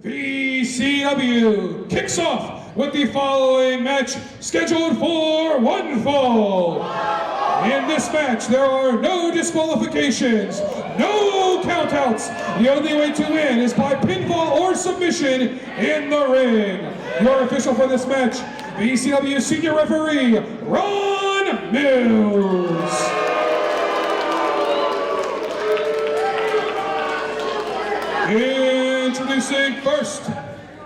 VCW kicks off with the following match scheduled for one fall. In this match, there are no disqualifications, no countouts. The only way to win is by pinfall or submission in the ring. Your official for this match, VCW Senior Referee, Ron Mills. Introducing first,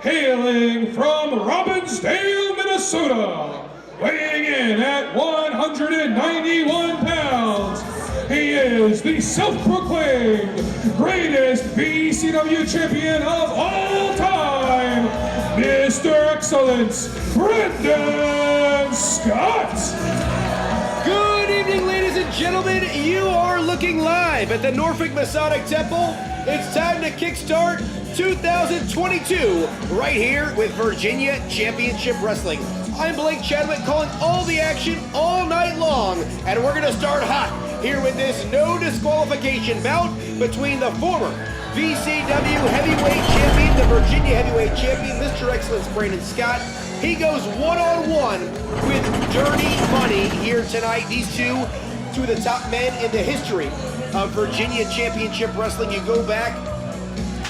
hailing from Robbinsdale, Minnesota, weighing in at 191 pounds, he is the self-proclaimed greatest VCW champion of all time, Mr. Excellence, Brendan Scott. Good evening, ladies and gentlemen. You are looking live at the Norfolk Masonic Temple. It's time to kickstart 2022 right here with Virginia Championship Wrestling. I'm Blake Chadwick calling all the action all night long, and we're going to start hot here with this no disqualification bout between the former VCW Heavyweight Champion, the Virginia Heavyweight Champion, Mr. Excellence Brendan Scott. He goes one-on-one with Dirty Money here tonight. These two of the top men in the history of Virginia Championship Wrestling. You go back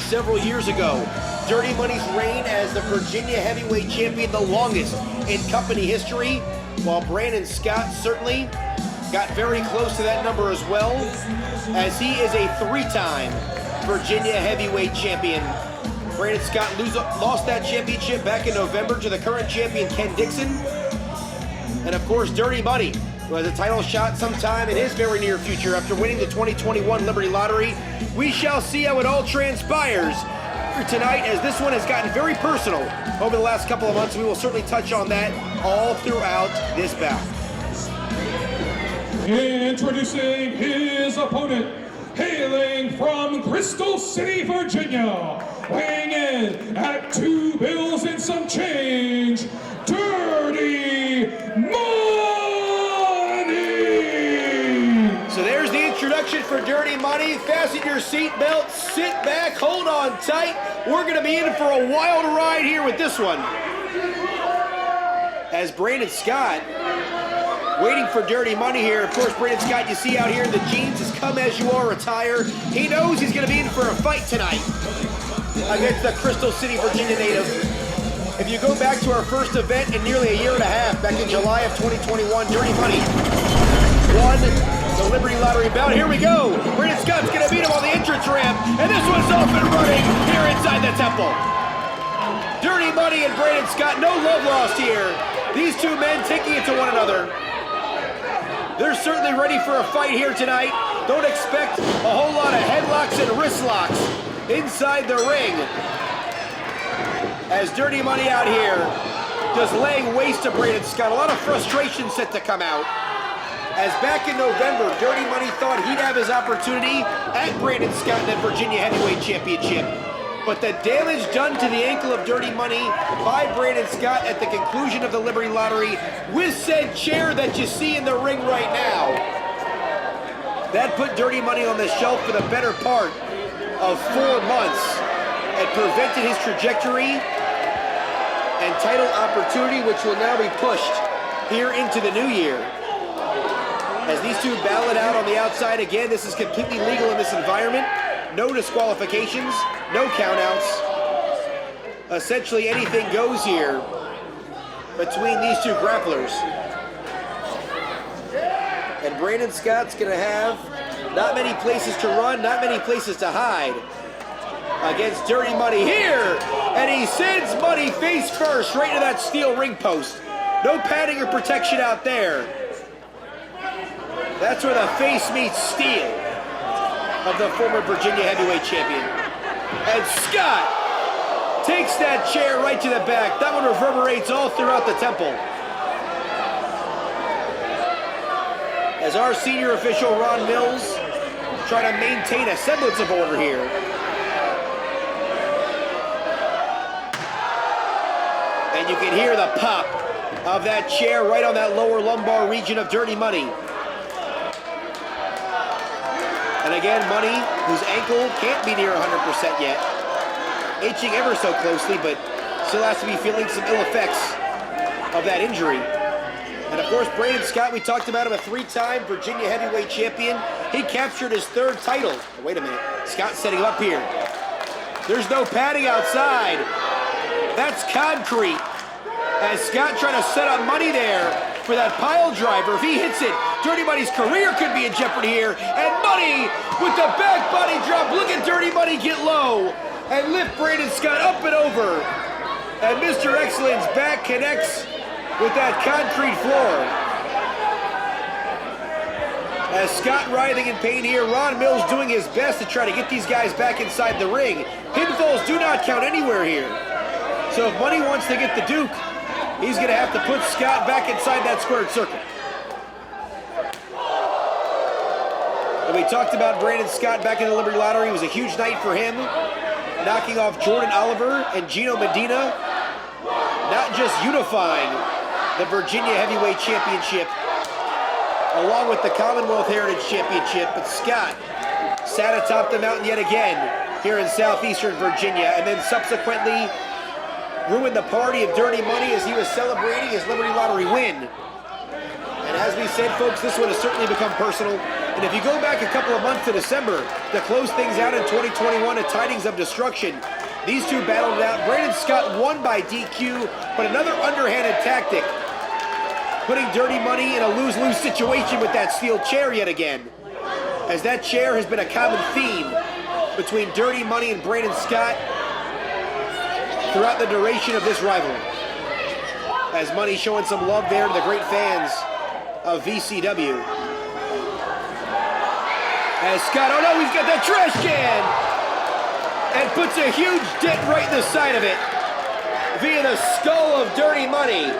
several years ago, Dirty Money's reign as the Virginia Heavyweight Champion, the longest in company history, while Brandon Scott certainly got very close to that number as well, as he is a three-time Virginia Heavyweight Champion. Brandon Scott lost that championship back in November to the current champion, Ken Dixon. And of course, Dirty Money, who has a title shot sometime in his very near future after winning the 2021 Liberty Lottery. We shall see how it all transpires here tonight, as this one has gotten very personal over the last couple of months. We will certainly touch on that all throughout this bout. Introducing his opponent, hailing from Crystal City, Virginia, weighing in at 2 bills and some change, Dirty Money! So there's the introduction for Dirty Money. Fasten your seatbelt, sit back, hold on tight. We're going to be in for a wild ride here with this one. As Brandon Scott waiting for Dirty Money here. Of course, Brandon Scott, you see out here in the jeans, his come as you are attire. He knows he's going to be in for a fight tonight against the Crystal City, Virginia native. If you go back to our first event in nearly a year and a half, back in July of 2021, Dirty Money won the Liberty Lottery bout. Here we go. Brandon Scott's going to beat him on the entrance ramp, and this one's off and running here inside the temple. Dirty Money and Brandon Scott, no love lost here. These two men taking it to one another. They're certainly ready for a fight here tonight. Don't expect a whole lot of headlocks and wrist locks inside the ring, as Dirty Money out here just laying waste to Brandon Scott. A lot of frustration set to come out, as back in November, Dirty Money thought he'd have his opportunity at Brandon Scott in that Virginia Heavyweight Championship. But the damage done to the ankle of Dirty Money by Brandon Scott at the conclusion of the Liberty Lottery, with said chair that you see in the ring right now, that put Dirty Money on the shelf for the better part of 4 months and prevented his trajectory and title opportunity, which will now be pushed here into the new year. As these two battle it out on the outside again, this is completely legal in this environment. No disqualifications, no countouts. Essentially anything goes here between these two grapplers. And Brandon Scott's gonna have not many places to run, not many places to hide against Dirty Money here. And he sends Money face first right into that steel ring post. No padding or protection out there. That's where the face meets steel of the former Virginia Heavyweight Champion. And Scott takes that chair right to the back. That one reverberates all throughout the temple. As our senior official, Ron Mills, trying to maintain a semblance of order here. And you can hear the pop of that chair right on that lower lumbar region of Dirty Money. And again, Money, whose ankle can't be near 100% yet, itching ever so closely, but still has to be feeling some ill effects of that injury. And of course, Brandon Scott, we talked about him, a 3-time Virginia heavyweight champion. He captured his 3rd title. Oh, wait a minute, Scott's setting him up here. There's no padding outside. That's concrete. As Scott trying to set up Money there for that pile driver. If he hits it, Dirty Money's career could be in jeopardy here. And Money with the back body drop. Look at Dirty Money get low and lift Brandon Scott up and over. And Mr. Excellent's back connects with that concrete floor. As Scott writhing in pain here, Ron Mills doing his best to try to get these guys back inside the ring. Pinfalls do not count anywhere here. So if Money wants to get the Duke, he's going to have to put Scott back inside that squared circle. And we talked about Brandon Scott back in the Liberty Lottery. It was a huge night for him, knocking off Jordan Oliver and Gino Medina, not just unifying the Virginia Heavyweight Championship along with the Commonwealth Heritage Championship, but Scott sat atop the mountain yet again here in southeastern Virginia, and then subsequently ruined the party of Dirty Money as he was celebrating his Liberty Lottery win. And as we said, folks, this one has certainly become personal. And if you go back a couple of months to December to close things out in 2021 at Tidings of Destruction, these two battled it out. Brandon Scott won by DQ, but another underhanded tactic, putting Dirty Money in a lose-lose situation with that steel chair yet again, as that chair has been a common theme between Dirty Money and Brandon Scott throughout the duration of this rivalry. As Money showing some love there to the great fans of VCW. As Scott, oh no, he's got that trash can! And puts a huge dent right in the side of it via the skull of Dirty Money.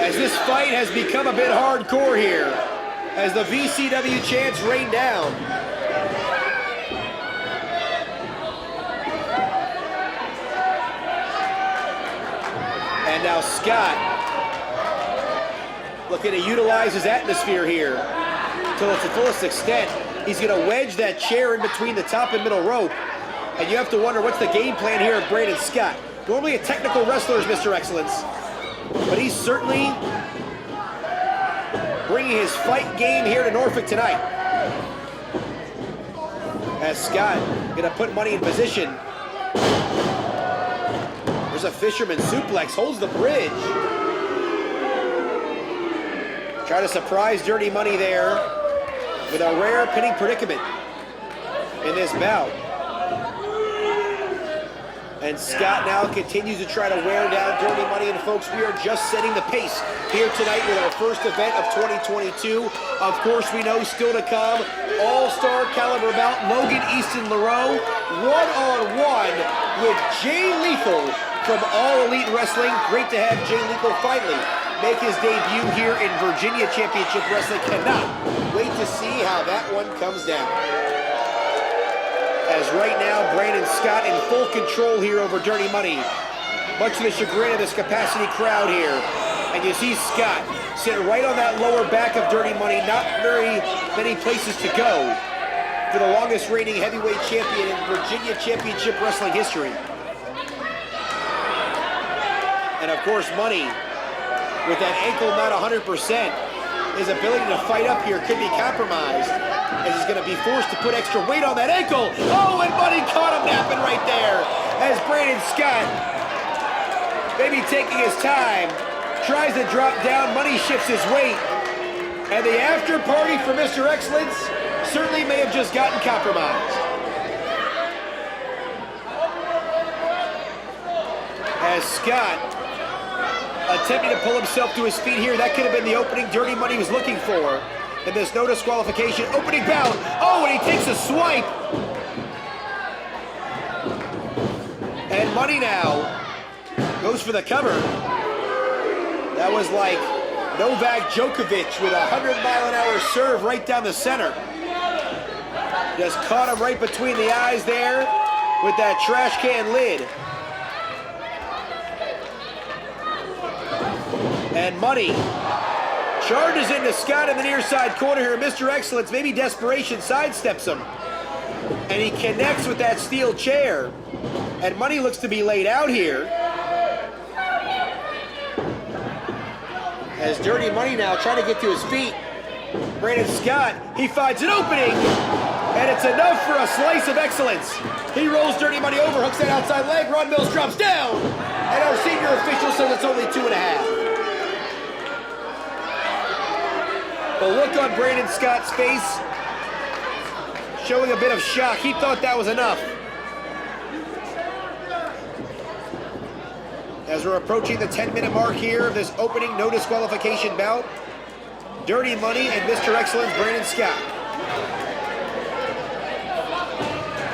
As this fight has become a bit hardcore here, as the VCW chants rain down. And now Scott looking to utilize his atmosphere here to its fullest extent. He's going to wedge that chair in between the top and middle rope. And you have to wonder, what's the game plan here of Brandon Scott? Normally a technical wrestler is Mr. Excellence, but he's certainly bringing his fight game here to Norfolk tonight. As Scott going to put Money in position. There's a fisherman suplex, holds the bridge. Try to surprise Dirty Money there with a rare pinning predicament in this bout. And Scott now continues to try to wear down Dirty Money. And folks, we are just setting the pace here tonight with our first event of 2022. Of course, we know still to come, all-star caliber bout, Logan Easton LaRoe, one-on-one with Jay Lethal from All Elite Wrestling. Great to have Jay Lethal finally make his debut here in Virginia Championship Wrestling. Cannot wait to see how that one comes down. As right now, Brandon Scott in full control here over Dirty Money, much to the chagrin of this capacity crowd here. And you see Scott sitting right on that lower back of Dirty Money, not very many places to go for the longest reigning heavyweight champion in Virginia Championship Wrestling history. And of course, Money, with that ankle not 100%, his ability to fight up here could be compromised, as he's going to be forced to put extra weight on that ankle. Oh, and Money caught him napping right there, as Brandon Scott, maybe taking his time, tries to drop down. Money shifts his weight, and the after party for Mr. Excellence certainly may have just gotten compromised. As Scott attempting to pull himself to his feet here. That could have been the opening Dirty Money was looking for in this no disqualification opening bout. Oh, and he takes a swipe. And Money now goes for the cover. That was like Novak Djokovic with a 100-mile-an-hour serve right down the center. Just caught him right between the eyes there with that trash can lid. And Money Charges into Scott in the near side corner here. Mr. Excellence, maybe desperation, sidesteps him. And he connects with that steel chair. And money looks to be laid out here. As Dirty Money now trying to get to his feet. Brandon Scott, he finds an opening. And it's enough for a slice of excellence. He rolls Dirty Money over, hooks that outside leg. Ron Mills drops down. And our senior official says it's only 2.5. The look on Brandon Scott's face, showing a bit of shock. He thought that was enough. As we're approaching the 10-minute mark here of this opening no disqualification bout, Dirty Money and Mr. Excellence, Brandon Scott.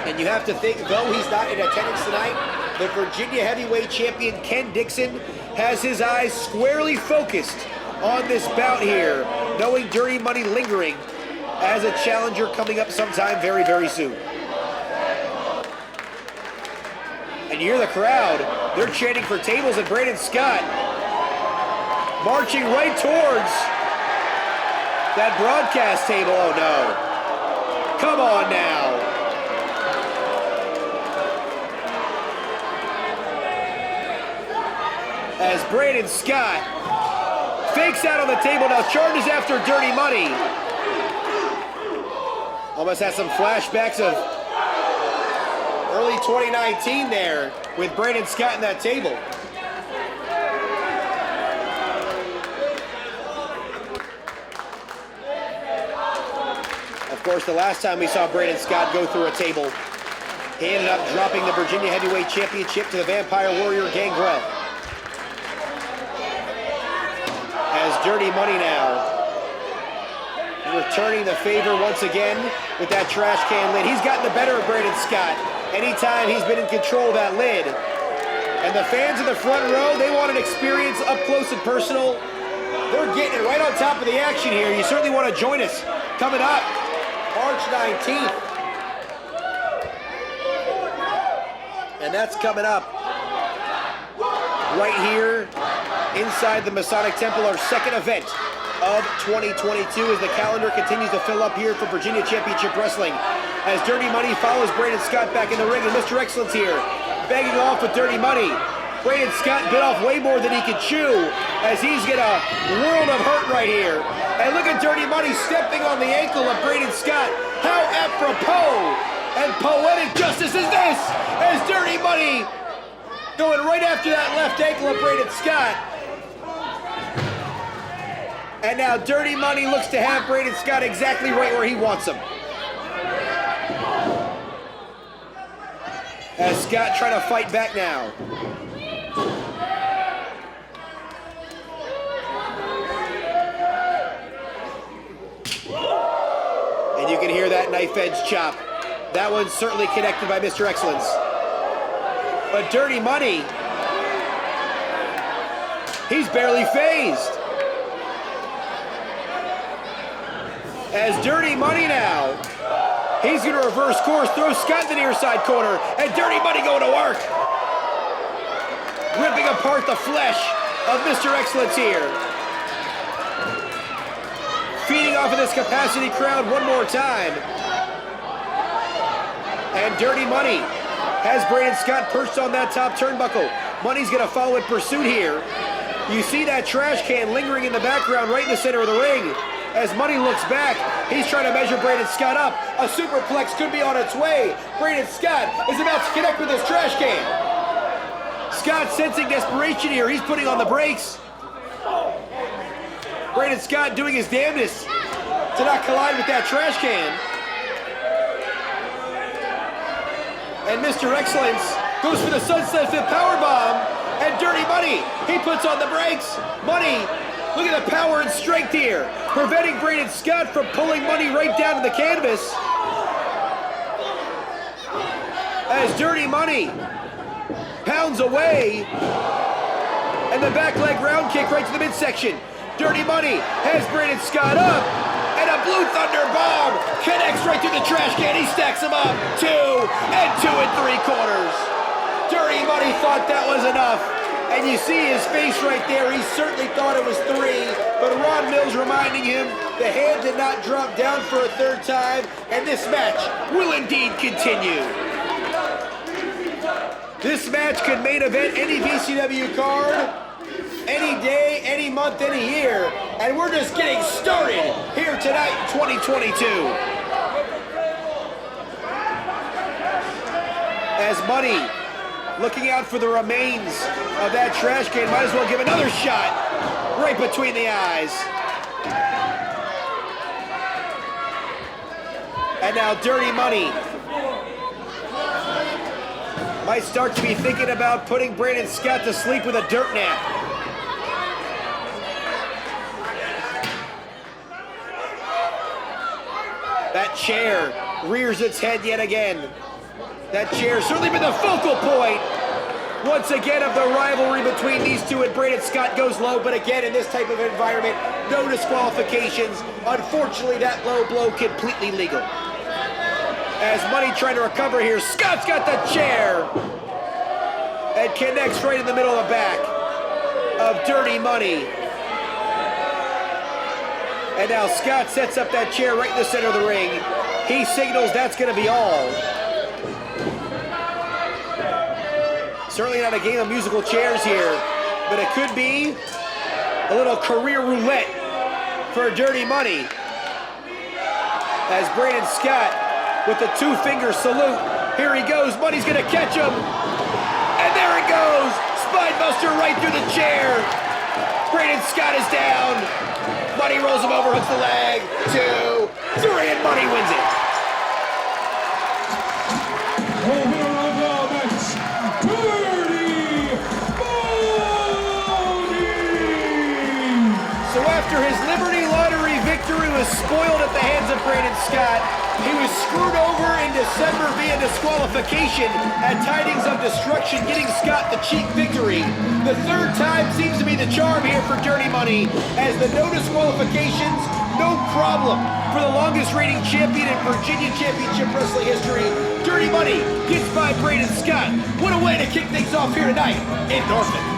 And you have to think, though he's not in attendance tonight, the Virginia heavyweight champion Ken Dixon has his eyes squarely focused on this bout here, knowing Dirty Money lingering as a challenger coming up sometime very, very soon. And you hear the crowd, they're chanting for tables, and Brandon Scott marching right towards that broadcast table. Oh no. Come on now. As Brandon Scott fakes out on the table, now charges after Dirty Money. Almost has some flashbacks of early 2019 there with Brandon Scott in that table. Of course, the last time we saw Brandon Scott go through a table, he ended up dropping the Virginia Heavyweight Championship to the Vampire Warrior Gangrel. As Dirty Money now returning the favor once again with that trash can lid. He's gotten the better of Brandon Scott anytime he's been in control of that lid. And the fans in the front row, they want an experience up close and personal. They're getting it right on top of the action here. You certainly want to join us coming up March 19th. And that's coming up right here inside the Masonic Temple, our second event of 2022 as the calendar continues to fill up here for Virginia Championship Wrestling. As Dirty Money follows Brandon Scott back in the ring, and Mr. Excellence here begging off with Dirty Money. Brandon Scott bit off way more than he could chew as he's got a world of hurt right here. And look at Dirty Money stepping on the ankle of Brandon Scott. How apropos and poetic justice is this as Dirty Money going right after that left ankle of Brandon Scott. And now Dirty Money looks to have Brandon Scott exactly right where he wants him. As Scott trying to fight back now. And you can hear that knife edge chop. That one's certainly connected by Mr. Excellence. But Dirty Money, he's barely phased. As Dirty Money now, he's going to reverse course, throw Scott in the near side corner, and Dirty Money going to work. Ripping apart the flesh of Mr. Excellence here. Feeding off of this capacity crowd one more time. And Dirty Money has Brandon Scott perched on that top turnbuckle. Money's going to follow in pursuit here. You see that trash can lingering in the background right in the center of the ring. As Money looks back, he's trying to measure Brandon Scott up. A superplex could be on its way. Brandon Scott is about to connect with this trash can. Scott sensing desperation here. He's putting on the brakes. Brandon Scott doing his damnedest to not collide with that trash can. And Mr. Excellence goes for the Sunset Fit Powerbomb. And Dirty Money, he puts on the brakes. Money, look at the power and strength here, preventing Brandon Scott from pulling Money right down to the canvas. As Dirty Money pounds away, and the back leg round kick right to the midsection. Dirty Money has Brandon Scott up, and a Blue Thunder bomb connects right through the trash can. He stacks him up, 2 and 2 3/4. Dirty Money thought that was enough. And you see his face right there. He certainly thought it was 3, but Ron Mills reminding him the hand did not drop down for a 3rd time, and this match will indeed continue. This match could main event any VCW card, any day, any month, any year, and we're just getting started here tonight in 2022. As Money looking out for the remains of that trash can, might as well give another shot right between the eyes. And now Dirty Money might start to be thinking about putting Brandon Scott to sleep with a dirt nap. That chair rears its head yet again. That chair certainly been the focal point once again of the rivalry between these two, and Brandon Scott goes low, but again in this type of environment, no disqualifications. Unfortunately, that low blow completely legal. As Money trying to recover here, Scott's got the chair and connects right in the middle of the back of Dirty Money. And now Scott sets up that chair right in the center of the ring. He signals that's going to be all. Certainly not a game of musical chairs here, but it could be a little career roulette for Dirty Money. As Brandon Scott with the 2-finger salute. Here he goes. Money's going to catch him. And there it goes. Spinebuster right through the chair. Brandon Scott is down. Money rolls him over, hooks the leg. 2, 3, and Money wins it. So after his Liberty Lottery victory was spoiled at the hands of Brandon Scott, he was screwed over in December via disqualification at Tidings of Destruction, getting Scott the cheap victory. The 3rd time seems to be the charm here for Dirty Money, as the no disqualifications, no problem for the longest reigning champion in Virginia Championship Wrestling history. Dirty Money gets by Brandon Scott. What a way to kick things off here tonight in Norfolk.